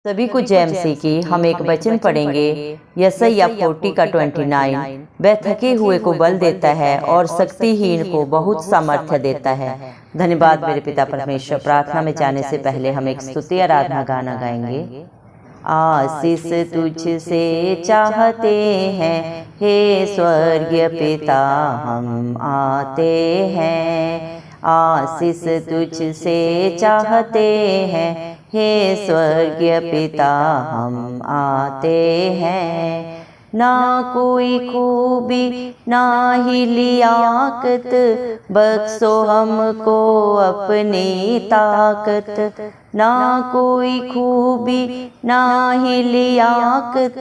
सभी को जय मसीह की। हम एक वचन पढ़ेंगे यशायाह 40 का 29। वह थके हुए को बल देता है और शक्तिहीन को बहुत सामर्थ्य देता है। धन्यवाद मेरे पिता परमेश्वर। प्रार्थना में जाने से पहले हम एक स्तुति आराधना गाना गाएंगे। आशीष तुझसे चाहते हैं हे स्वर्गीय पिता, हम आते हैं। आशीष तुझसे चाहते हैं हे स्वर्गीय पिता, हम आते हैं। ना कोई खूबी ना ही लियाकत, बख्शो हमको अपनी ताकत। ना कोई खूबी ना ही लियाकत,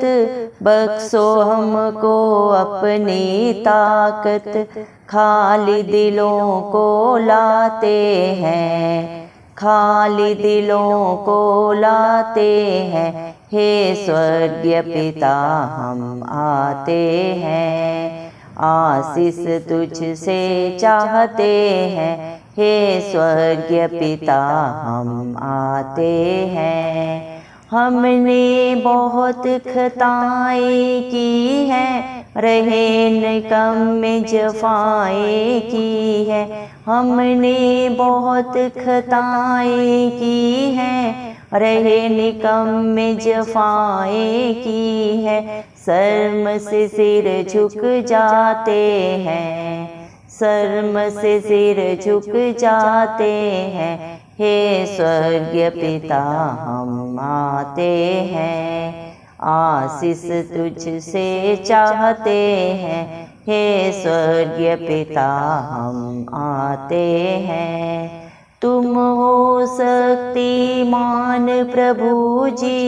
बख्शो हमको अपनी ताकत। खाली दिलों को लाते हैं, खाली दिलों को लाते हैं हे स्वर्गीय पिता, हम आते हैं। आशीष तुझसे चाहते हैं हे स्वर्गीय पिता, हम आते हैं। हमने बहुत खताएं की हैं, रहे निकम्मे जफाएं की है। हमने बहुत खताएं की हैं, रहे निकम्मे जफाएं की है। शर्म से सिर झुक जाते हैं, शर्म से सिर झुक जाते हैं हे स्वर्गीय पिता, हम आते हैं। आशीष तुझसे चाहते हैं हे स्वर्गीय पिता, हम आते हैं। तुम हो शक्तिमान प्रभु जी,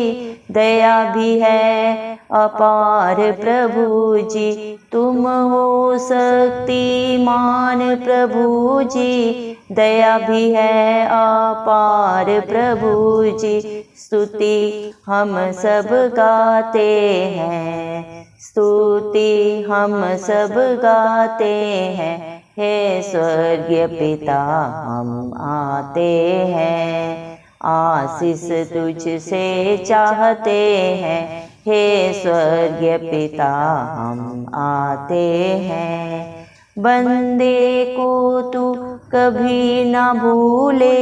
दया भी है अपार प्रभु जी। तुम हो शक्तिमान प्रभु जी, दया भी है अपार प्रभु जी। स्तुति हम सब गाते हैं, स्तुति हम सब गाते हैं हे स्वर्गीय पिता, हम आते हैं। आशीष तुझसे चाहते हैं हे स्वर्गीय पिता, हम आते हैं। बंदे को तू कभी ना भूले,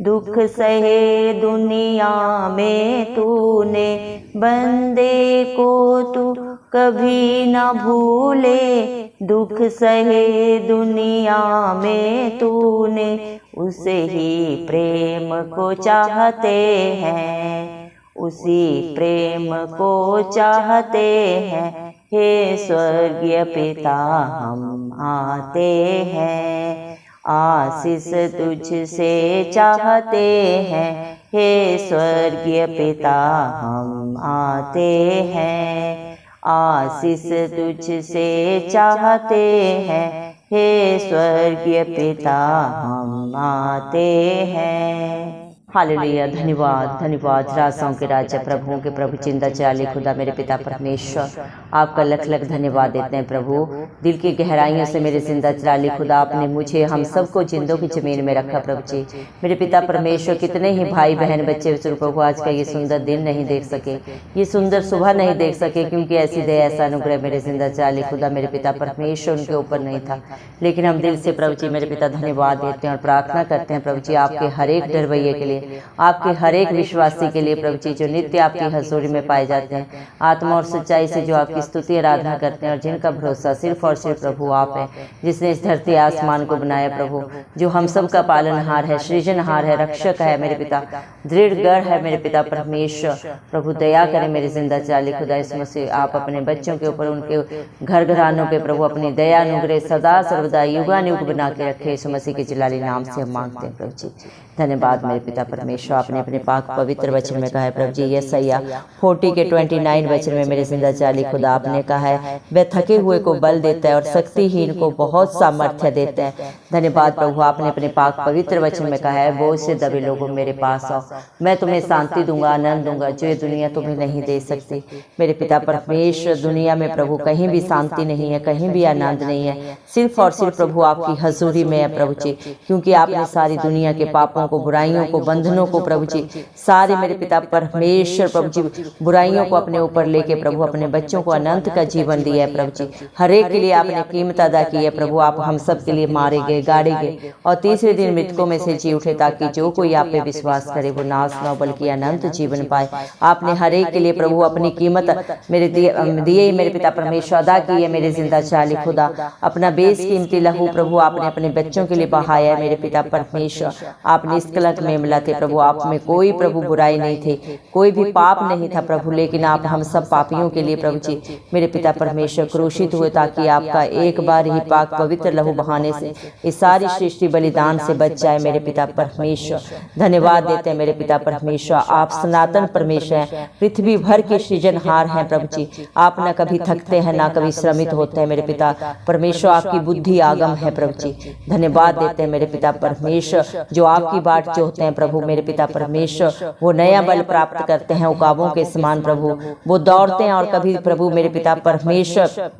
दुख सहे दुनिया में तूने। बंदे को तू कभी ना भूले, दुख सहे दुनिया में तूने। उसे ही प्रेम को चाहते हैं, उसी प्रेम को चाहते हैं हे स्वर्गीय पिता, हम आते हैं। आशीष तुझसे चाहते हैं हे स्वर्गीय पिता, हम आते हैं। आशीष तुझसे चाहते हैं हे स्वर्गीय पिता, हम आते हैं। हालेलुया। धन्यवाद धन्यवाद। राजाओं के राजा, प्रभुओं के प्रभु, चिंता चाली खुदा मेरे पिता परमेश्वर, आपका लख लख धन्यवाद देते हैं प्रभु। दिल की गहराइयों से मेरे जिंदा चाली खुदा, आपने मुझे हम सबको जिंदों की जमीन में रखा प्रभु जी। मेरे पिता परमेश्वर, कितने ही भाई बहन बच्चे प्रभु आज का ये सुंदर दिन नहीं देख सके, ये सुंदर सुबह नहीं देख सके, क्योंकि ऐसी दया ऐसा अनुग्रह मेरे जिंदा चाली खुदा मेरे पिता परमेश्वर उनके ऊपर नहीं था। लेकिन हम दिल से प्रभु जी मेरे पिता धन्यवाद देते हैं और प्रार्थना करते हैं प्रभु जी आपके हर एक डरवैये के लिए, आपके हर एक विश्वासी के लिए प्रभु जी, जो नित्य आपकी हजूरी में पाए जाते हैं, आत्मा और सच्चाई से जो आपकी स्तुति आराधना करते हैं और जिनका भरोसा सिर्फ और सिर्फ प्रभु आप है, जिसने इस धरती आसमान को बनाया प्रभु, जो हम सब का पालनहार है, सृजनहार है, रक्षक है मेरे पिता, दृढ़ गढ़ है मेरे पिता परमेश्वर। प्रभु दया करें मेरे जिंदा चाली खुदा इस मसीह, आप अपने बच्चों के ऊपर, उनके घर घरानों पे प्रभु अपनी दया अनुग्रह सदा सर्वदा युगानुयुग बना के रखे। इस मसीह के जलाली नाम से हम मांगते हैं प्रभु जी। धन्यवाद मेरे पिता परमेश्वर। आपने अपने पाक पवित्र वचन में कहा है प्रभु जी, यशायाह 40 के 29 वचन में मेरे जिंदा चाली खुदा आपने कहा है, वह थके हुए को बल देता है और शक्तिहीन को बहुत सामर्थ्य देता है। धन्यवाद प्रभु, आपने अपने पाक पवित्र वचन में कहा है, बोझ से दबे लोगों मेरे पास आओ, मैं तुम्हें शांति दूंगा, आनंद दूंगा, जो ये दुनिया तुम्हें नहीं दे सकती। मेरे पिता परमेश्वर, दुनिया में प्रभु कहीं भी शांति नहीं है, कहीं भी आनंद नहीं है, सिर्फ और सिर्फ प्रभु आपकी हजूरी में है प्रभु जी, क्योंकि आपने सारी दुनिया के पापों पापों को, बुराइयों को, बंधनों को प्रभु जी, सारे मेरे पिता परमेश्वर प्रभु जी बुराइयों को अपने ऊपर लेके प्रभु अपने बच्चों को अनंत का जीवन दिया है प्रभु जी। हर एक के लिए आपने कीमत अदा की है प्रभु। आप हम सब के लिए मारे गए, गाड़े गए और तीसरे दिन मृतकों में से जी उठे, ताकि जो कोई आप पे विश्वास करे वो नाश न बल्कि अनंत जीवन पाए। आपने हर एक के लिए प्रभु अपनी कीमत मेरे दिए मेरे पिता परमेश्वर अदा की है। मेरे जिंदा चाली खुदा, अपना बेशकीमती लहू प्रभु आपने अपने बच्चों के लिए बहाया है मेरे पिता परमेश्वर। आप निष्कलंक में मिला थे प्रभु, आप में कोई प्रभु बुराई नहीं थे, कोई भी पाप नहीं था प्रभु, लेकिन आप हम सब पापियों के लिए प्रभु जी मेरे पिता परमेश्वर क्रूसित हुए, ताकि आपका एक बार ही पाक पवित्र लहू बहाने से इस सारी सृष्टि बलिदान से बच जाए मेरे पिता परमेश्वर। धन्यवाद देते हैं मेरे पिता परमेश्वर। आप सनातन परमेश्वर हैं, पृथ्वी भर के सृजनहार हैं प्रभु जी। आप न कभी थकते हैं ना कभी श्रमित होते हैं मेरे पिता परमेश्वर। आपकी बुद्धि आगम है प्रभु जी। धन्यवाद देते हैं मेरे पिता परमेश्वर। जो आपकी बाट जोहते हैं प्रभु मेरे पिता परमेश्वर, वो नया बल प्राप्त करते हैं उकाबों के समान प्रभु। वो दौड़ते हैं और कभी प्रभु मेरे पिता परमेश्वर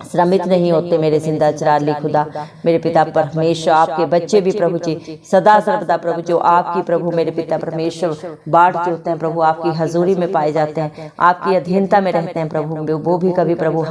श्रमित नहीं होते मेरे जिंदा चराली खुदा मेरे पिता परमेश्वर। आपके बच्चे भी प्रभु जी सदा सर्वदा प्रभु जो आपकी प्रभु मेरे पिता परमेश्वर बाट जोहते हैं प्रभु, आपकी हजूरी में पाए जाते हैं, आपकी अधीनता में रहते हैं प्रभु। वो भी कभी प्रभु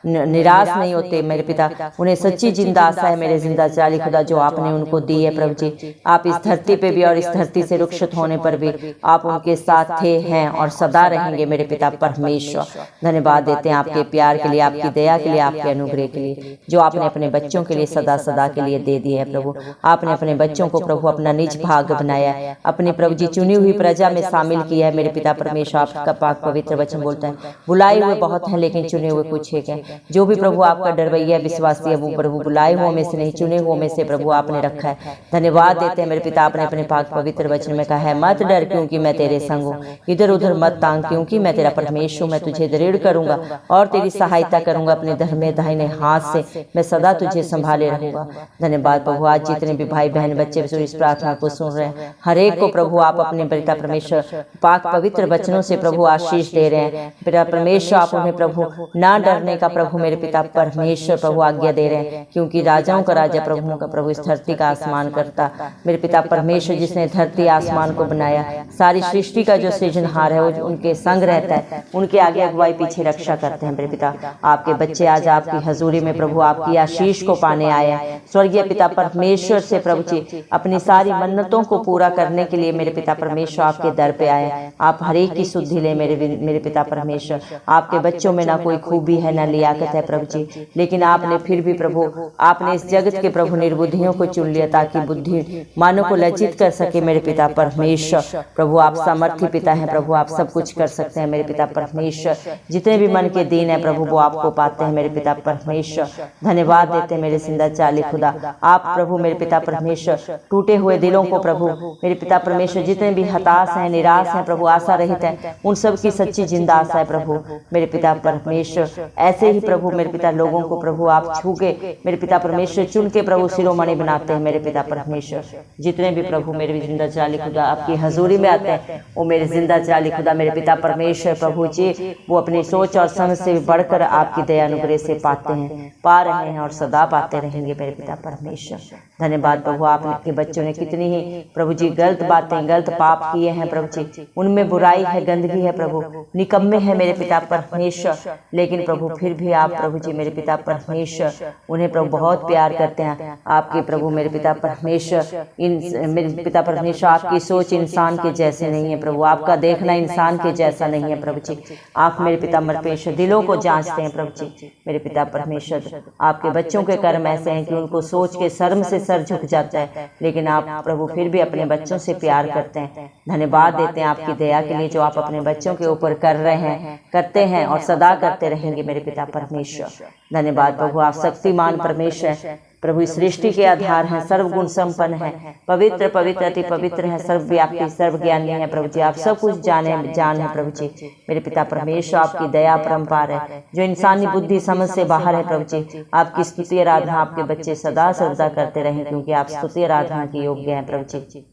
निराश नहीं होते मेरे पिता। उन्हें सच्ची जिंदा आशा है मेरे जिंदा चराली खुदा जो आपने उनको दी है प्रभु जी। आप इस धरती पे भी और इस धरती से रुखसत होने पर भी आप उनके साथ थे, हैं और सदा रहेंगे मेरे पिता परमेश्वर। धन्यवाद देते हैं आपके प्यार के लिए, आपकी दया के लिए, आपके अनुग्रह के लिए जो आपने अपने बच्चों के लिए सदा सदा के लिए दे दिए है प्रभु। आपने अपने बच्चों को प्रभु अपना निज भाग बनाया है, अपनी प्रभु जी चुनी हुई प्रजा में शामिल किया है मेरे पिता परमेश्वर। आपका पाक पवित्र वचन बोलता है बुलाए हुए बहुत हैं लेकिन चुने हुए कुछ एक हैं। जो भी प्रभु आपका डरवैया विश्वासी है वो प्रभु बुलाए हुओं में से नहीं चुने हुओं में से प्रभु आपने रखा है। धन्यवाद देते हैं मेरे पिता। आपने अपने पाक पवित्र वचन में कहा है मत डर क्योंकि मैं तेरे संग हूँ, इधर उधर मत तांग क्योंकि मैं तेरा परमेश्वर, मैं तुझे दृढ़ करूंगा और तेरी सहायता करूंगा, अपने धर्म दाहिने हाथ से मैं सदा तुझे संभाले रहूंगा। धन्यवाद प्रभु। आज जितने भी भाई बहन बच्चे इस प्रार्थना को सुन रहे हैं, हर एक को प्रभु आप अपने पिता परमेश्वर पाक पवित्र वचनों से प्रभु आशीष दे रहे हैं पिता परमेश्वर। आप उन्हें प्रभु ना डरने का प्रभु मेरे पिता परमेश्वर प्रभु आज्ञा दे रहे हैं, क्योंकि राजाओं का राजा प्रभुओं का प्रभु इस धरती का आसमान करता मेरे पिता परमेश्वर, जिसने धरती आसमान को बनाया, सारी सृष्टि का जो सृजनहार है वो उनके संग रहता है, उनके आगे अगुवाई पीछे रक्षा करते हैं मेरे पिता। आपके बच्चे आज आपकी हजूरी में प्रभु आपकी आशीष को पाने आया है। स्वर्गीय पिता परमेश्वर से प्रभु जी अपनी सारी मन्नतों को पूरा करने के लिए मेरे पिता परमेश्वर आपके दर पे आए। आप हर एक की शुद्धि ले मेरे पिता परमेश्वर। आपके बच्चों में ना कोई खूबी है ना लियाकत है प्रभु जी, लेकिन आपने फिर भी प्रभु आपने इस जगत के प्रभु निर्बुद्धियों को चुन लिया ताकि बुद्धि मानव को लज्जित कर सके मेरे पिता परमेश्वर। प्रभु आप सामर्थ्य पिता हैं प्रभु, आप सब कुछ कर सकते हैं मेरे पिता परमेश्वर। जितने भी मन के दीन है प्रभु वो आपको पाते हैं मेरे पिता परमेश्वर। धन्यवाद देते मेरे जिंदा चाली खुदा। आप प्रभु मेरे पिता परमेश्वर टूटे हुए दिलों को प्रभु मेरे पिता परमेश्वर, जितने भी हताश हैं निराश हैं प्रभु आशा रहित हैं, उन सब की सच्ची जिंदा आशा है प्रभु मेरे पिता परमेश्वर। ऐसे ही प्रभु मेरे पिता लोगों को प्रभु आप छू के मेरे पिता परमेश्वर चुन के प्रभु शिरोमणि बनाते हैं मेरे पिता परमेश्वर। जितने भी प्रभु मेरे जिंदा चाली खुदा आपकी हजूरी में आते हैं वो मेरे जिंदा चाली खुदा मेरे पिता परमेश्वर प्रभु जी वो अपनी सोच और समझ से बढ़कर आपकी दया अनुग्रह से पाते हैं, पा रहे हैं और सदा पाते रहेंगे मेरे पिता परमेश्वर। धन्यवाद प्रभु। आपके बच्चों ने कितनी ही प्रभु जी गलत बातें गलत पाप किए हैं प्रभु जी, उनमें बुराई है गंदगी है प्रभु, निकम्मे है मेरे पिता परमेश्वर, लेकिन प्रभु फिर भी आप प्रभु जी मेरे पिता परमेश्वर उन्हें प्रभु बहुत प्यार करते हैं। आपके प्रभु मेरे पिता परमेश्वर मेरे पिता परमेश्वर आपकी सोच इंसान के जैसे नहीं है प्रभु, आपका देखना इंसान के जैसा नहीं है प्रभु जी। आप मेरे पिता परमेश्वर दिलों को जांचते हैं प्रभु जी मेरे पिता परमेश्वर। आपके बच्चों के कर्म ऐसे हैं कि उनको सोच के शर्म से सर झुक जाता है, लेकिन आप प्रभु फिर भी अपने बच्चों से प्यार करते हैं। धन्यवाद देते हैं आपकी दया के लिए जो आप अपने बच्चों के ऊपर कर रहे हैं, करते हैं और सदा करते रहेंगे मेरे पिता परमेश्वर। धन्यवाद प्रभु। आप शक्तिमान परमेश्वर हैं प्रभु, इस सृष्टि के आधार हैं, सर्वगुण संपन्न हैं, पवित्र पवित्र अति पवित्र हैं, सर्वव्यापी सर्वज्ञानी हैं प्रभु जी। आप सब कुछ जान है प्रभु जी मेरे पिता परमेश्वर। आपकी दया परम्पार है जो इंसानी बुद्धि समझ से बाहर है प्रभु जी। आपकी स्तुति आराधना आपके बच्चे सदा सर्वदा करते रहें, क्योंकि आप स्तुति आराधना के योग्य हैं प्रभु जी।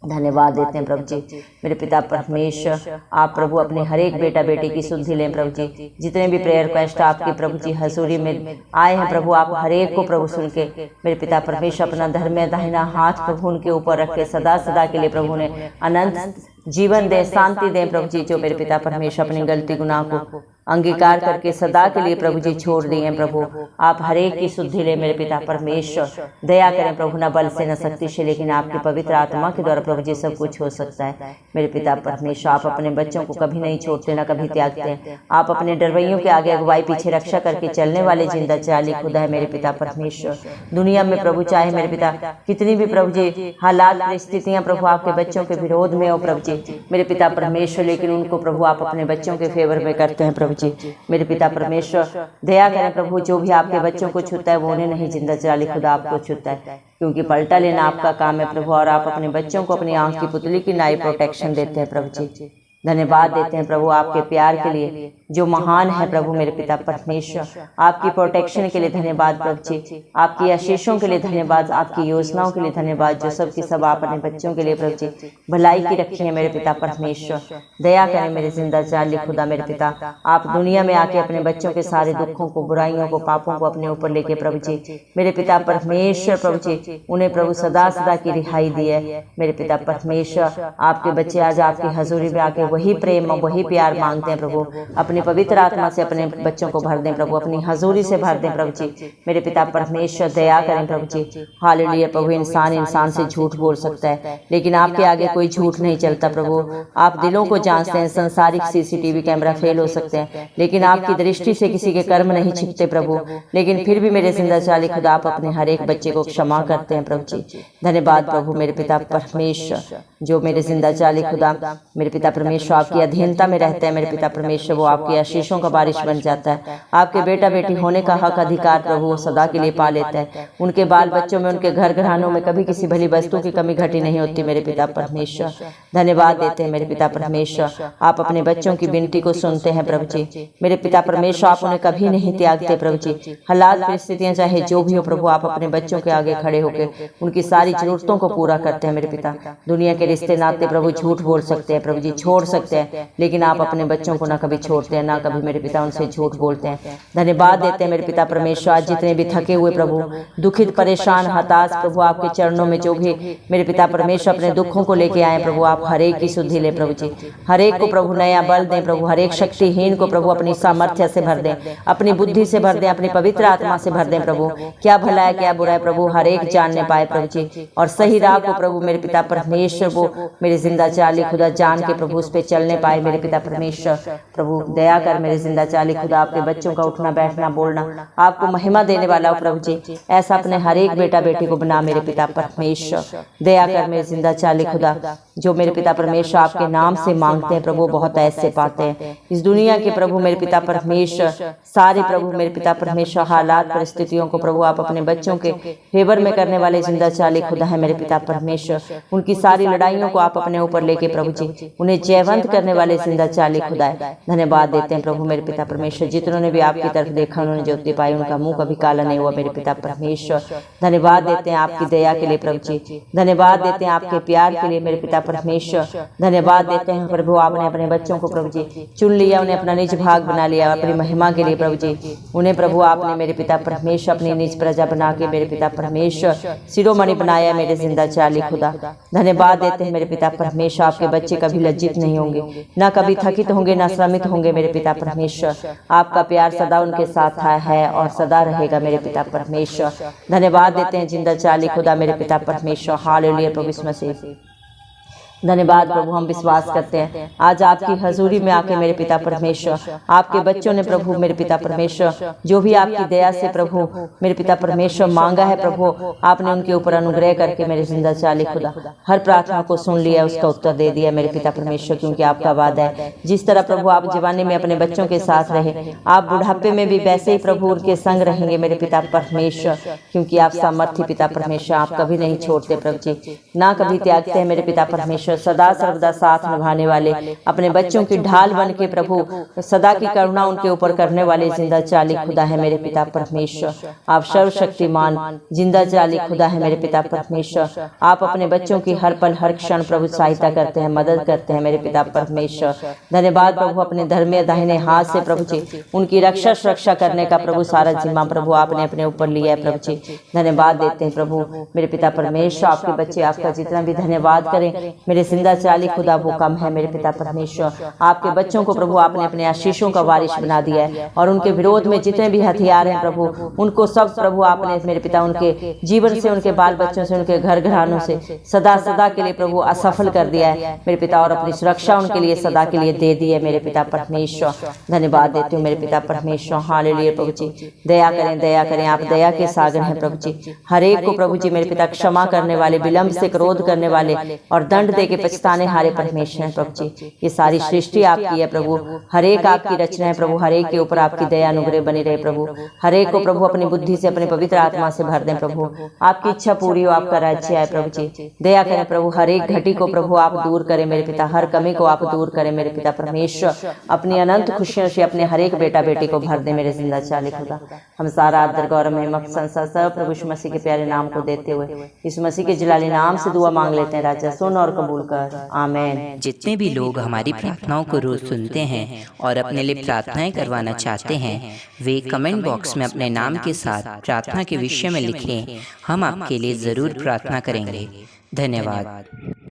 धन्यवाद देते हैं प्रभु जी। मेरे पिता परमेश्वर, आप प्रभु अपने हर एक बेटा बेटी की सुधि लें प्रभु जी। जितने भी प्रेयर रिक्वेस्ट आपकी प्रभु जी हजूरी में आए हैं प्रभु, आप हर एक को प्रभु सुन के मेरे पिता परमेश्वर अपना धर्म दाहिना हाथ प्रभु उनके ऊपर रख के सदा सदा के लिए प्रभु ने अनंत जीवन दे, शांति दें प्रभु जी। जो मेरे पिता परमेश्वर अपनी गलती गुनाह को अंगीकार करके सदा के लिए प्रभु जी छोड़ दिए हैं प्रभु, आप हर एक की शुद्धि ले मेरे पिता परमेश्वर। दया करें प्रभु, न बल से न शक्ति से लेकिन आपके पवित्र आत्मा के द्वारा प्रभु जी सब कुछ हो सकता है। मेरे पिता परमेश्वर, आप अपने बच्चों को कभी नहीं छोड़ते न कभी त्यागते। आप अपने डरवैयों के आगे अगुवाई पीछे रक्षा करके चलने वाले जिंदा चाली खुदा है मेरे पिता परमेश्वर। दुनिया में प्रभु चाहे मेरे पिता कितनी भी प्रभु जी हालात परिस्थितियां प्रभु आपके बच्चों के विरोध में हो प्रभु जी मेरे पिता परमेश्वर, लेकिन उनको प्रभु आप अपने बच्चों के फेवर में करते हैं प्रभु जी। मेरे पिता परमेश्वर, दया करें प्रभु, जो भी आपके बच्चों को छूता है वो उन्हें नहीं, जिंदा चाली खुदा आपको छूता है, क्योंकि पलटा लेना आपका काम है प्रभु। और आप अपने बच्चों को अपनी आंख की पुतली की नाई प्रोटेक्शन देते हैं प्रभु जी। धन्यवाद देते हैं प्रभु आपके प्यार के लिए जो महान है प्रभु मेरे पिता परमेश्वर। आपकी प्रोटेक्शन के लिए धन्यवाद प्रभु जी, आपकी आशीषों के लिए धन्यवाद, आपकी योजनाओं के लिए धन्यवाद, जो सब की सब आप अपने बच्चों के लिए प्रभु जी भलाई की रखी है मेरे पिता परमेश्वर। दया करें मेरे जिंदा चाली खुदा मेरे पिता, आप दुनिया में आके अपने बच्चों के सारे दुखों को, बुराइयों को, पापों को अपने ऊपर लेके प्रभु जी मेरे पिता परमेश्वर प्रभु जी उन्हें प्रभु सदा सदा की रिहाई दी है मेरे पिता परमेश्वर। आपके बच्चे आज आपकी हजूरी में आके वही प्रेम वही प्यार मांगते हैं प्रभु, अपनी पवित्र आत्मा से अपने बच्चों को भर दें प्रभु, अपनी हजूरी से भर दें प्रभु जी मेरे पिता परमेश्वर। दया करें प्रभु जी। हालेलुया प्रभु, इंसान से झूठ बोल सकता है लेकिन आपके आगे कोई झूठ नहीं चलता प्रभु। आप दिलों को जांचते हैं, संसारिक सीसीटीवी कैमरा फेल हो सकते हैं लेकिन आपकी दृष्टि से किसी के कर्म नहीं छिपते प्रभु। लेकिन फिर भी मेरे जिंदा चाली खुदा आप अपने हर एक बच्चे को क्षमा करते हैं प्रभु जी। धन्यवाद प्रभु मेरे पिता परमेश्वर, जो मेरे जिंदा चाली खुदा मेरे पिता परमेश्वर आपकी अधीनता में रहते हैं मेरे पिता परमेश्वर, वो आपकी आशीषों का बारिश बन जाता है। आपके बेटा बेटी होने का हक अधिकार प्रभु वो सदा के लिए पा लेता है। उनके बाल बच्चों में, उनके घर घरानों में कभी किसी भली वस्तु की कमी घटी नहीं होती मेरे पिता परमेश्वर। धन्यवाद देते हैं मेरे पिता परमेश्वर, आप अपने बच्चों की विनती को सुनते हैं प्रभु जी मेरे पिता परमेश्वर। आप उन्हें कभी नहीं त्यागते प्रभु जी। हालात परिस्थितियां चाहे जो भी हो प्रभु, आप अपने बच्चों के आगे खड़े होकर उनकी सारी जरूरतों को पूरा करते हैं मेरे पिता। दुनिया के रिश्ते नाते प्रभु झूठ बोल सकते हैं प्रभु जी, छोड़ सकते हैं, लेकिन आप अपने बच्चों को ना कभी छोड़ते हैं, ना कभी मेरे पिता उनसे झूठ बोलते हैं। धन्यवाद देते हैं मेरे पिता परमेश्वर। आज जितने भी थके हुए प्रभु, दुखित, परेशान, हताश प्रभु, आपके चरणों में जो भी मेरे पिता परमेश्वर अपने दुखों को लेके आए प्रभु, आप हर एक की शुद्धि ले प्रभु जी। हर एक को प्रभु नया बल दें प्रभु, हर एक शक्तिहीन को प्रभु अपनी सामर्थ्य से भर दें, अपनी बुद्धि से भर दें, अपनी पवित्र आत्मा से भर दें प्रभु। क्या भला है क्या बुरा है प्रभु, हर एक जानने पाए प्रभु जी, और सही राह को प्रभु मेरे पिता परमेश्वर वो मेरे जिंदा चाली खुदा जान के प्रभु उस पर चलने पाए मेरे पिता परमेश्वर। प्रभु दया कर मेरे जिंदा चाली खुदा, आपके बच्चों का उठना बैठना बोलना आपको महिमा देने वाला हो प्रभु जी, ऐसा अपने हर एक बेटा बेटी को बना मेरे पिता परमेश्वर। दया कर मेरे जिंदा चाली खुदा, जो मेरे पिता परमेश्वर आपके नाम से मांगते हैं प्रभु बहुत ऐसे पाते हैं। इस दुनिया के प्रभु मेरे पिता परमेश्वर सारे प्रभु मेरे पिता परमेश्वर हालात परिस्थितियों को प्रभु आप अपने बच्चों के फेवर में करने वाले जिंदा चाली खुदा है मेरे पिता परमेश्वर। उनकी सारी लड़ाइयों को आप अपने ऊपर लेके प्रभु जी उन्हें जयवंत करने वाले जिंदा चाली खुदा है। धन्यवाद देते हैं प्रभु मेरे पिता परमेश्वर। जितनों भी आपकी तरफ देखा उन्होंने ज्योति पाई, उनका मुंह कभी काला नहीं हुआ मेरे पिता परमेश्वर। धन्यवाद देते हैं आपकी दया के लिए प्रभु जी, धन्यवाद देते हैं आपके प्यार के लिए मेरे पिता परमेश्वर। धन्यवाद देते हैं प्रभु, आपने अपने बच्चों को प्रभु जी चुन लिया, उन्हें अपना निज भाग बना लिया अपनी महिमा के लिए प्रभु जी। उन्हें प्रभु आपने मेरे पिता परमेश्वर अपनी निज प्रजा बना के मेरे पिता परमेश्वर शिरोमणि बनाया मेरे जिंदा चाली खुदा। धन्यवाद देते हैं मेरे पिता परमेश्वर, आपके बच्चे कभी लज्जित नहीं होंगे, ना कभी थकित होंगे, ना श्रमित होंगे मेरे पिता परमेश्वर। आपका प्यार सदा उनके साथ है और सदा रहेगा मेरे पिता परमेश्वर। धन्यवाद देते हैं जिंदा चाली खुदा मेरे पिता परमेश्वर। हालेलुया प्रभु यीशु मसीह। धन्यवाद प्रभु, हम विश्वास करते हैं आज आपकी हजूरी में आके मेरे पिता परमेश्वर आपके बच्चों ने प्रभु मेरे पिता परमेश्वर जो भी आपकी दया से प्रभु मेरे पिता परमेश्वर मांगा है प्रभु, आपने उनके ऊपर अनुग्रह करके मेरे जिंदा चाली खुदा हर प्रार्थना को सुन लिया, उसका उत्तर दे दिया मेरे पिता परमेश्वर। क्योंकि आपका वादा है जिस तरह प्रभु आप जवानी में अपने बच्चों के साथ रहे, आप बुढ़ापे में भी वैसे ही प्रभु उनके संग रहेंगे मेरे पिता परमेश्वर। क्योंकि आप सामर्थ्य पिता परमेश्वर, आप कभी नहीं छोड़ते प्रभु जी, ना कभी त्यागते हैं मेरे पिता परमेश्वर। परमेश्वर, सदा सर्वदा साथ निभाने वाले, अपने बच्चों की ढाल बन के प्रभु सदा की करुणा उनके ऊपर करने वाले जिंदा जाली खुदा है मेरे पिता परमेश्वर। आप सर्वशक्तिमान जिंदा जाली खुदा है मेरे पिता परमेश्वर। आप अपने बच्चों की हर पल हर क्षण प्रभु सहायता करते हैं, मदद करते हैं मेरे पिता परमेश्वर। धन्यवाद प्रभु, अपने धर्म दाहिने हाथ से प्रभु जी उनकी रक्षा सुरक्षा करने का प्रभु सारा जिम्मा प्रभु आपने अपने ऊपर लिया है प्रभु जी। धन्यवाद देते हैं प्रभु मेरे पिता परमेश्वर। आपके बच्चे आपका जितना भी धन्यवाद करें मेरे जिंदा चाली खुदा वो कम है मेरे पिता परमेश्वर। आपके बच्चों को प्रभु आपने अपने आशीषों का वारिश बना दिया है और उनके विरोध में जितने भी हथियार हैं प्रभु उनको सब प्रभु आपने मेरे पिता उनके जीवन से, उनके बाल बच्चों से, उनके घर घरानों से सदा सदा के लिए प्रभु असफल कर दिया है मेरे पिता, और अपनी सुरक्षा उनके लिए सदा के लिए दे दी है मेरे पिता परमेश्वर। धन्यवाद देती हूँ मेरे पिता परमेश्वर। हालेलुया प्रभु जी, दया करें दया करें, आप दया के सागर हैं प्रभु जी। हर एक को प्रभु जी मेरे पिता क्षमा करने वाले, विलंब से क्रोध करने वाले और दंड दे के पछताने हारे परमेश्वर हैं प्रभु जी। ये सारी सृष्टि आपकी है प्रभु, हर एक आपकी रचना है प्रभु, हर एक के ऊपर आपकी दया अनुग्रह बनी रहे प्रभु। हर एक को प्रभु अपनी बुद्धि से, अपने पवित्र आत्मा से भर दें प्रभु, आपकी इच्छा पूरी हो, आपका राज्य आए प्रभु जी। दया करें प्रभु, हर एक घटी को प्रभु आप दूर करें मेरे पिता, हर कमी को आप दूर करें मेरे पिता परमेश्वर। अपनी अनंत खुशियों से अपने हर एक बेटा बेटी को भर दे मेरे जिंदा चाली खुदा। हम सारा आदर गौरव महिमा संसार सब प्रभु यीशु मसीह के प्यारे नाम को देते हुए इस मसीह के जलाली नाम से दुआ मांग लेते हैं राजा, सुन और कबूल कर, आमीन। जितने भी लोग हमारी प्रार्थनाओं को रोज सुनते हैं और अपने लिए प्रार्थनाएं करवाना चाहते हैं वे कमेंट बॉक्स में अपने नाम के साथ प्रार्थना के विषय में लिखें, हम आपके लिए जरूर प्रार्थना करेंगे। धन्यवाद।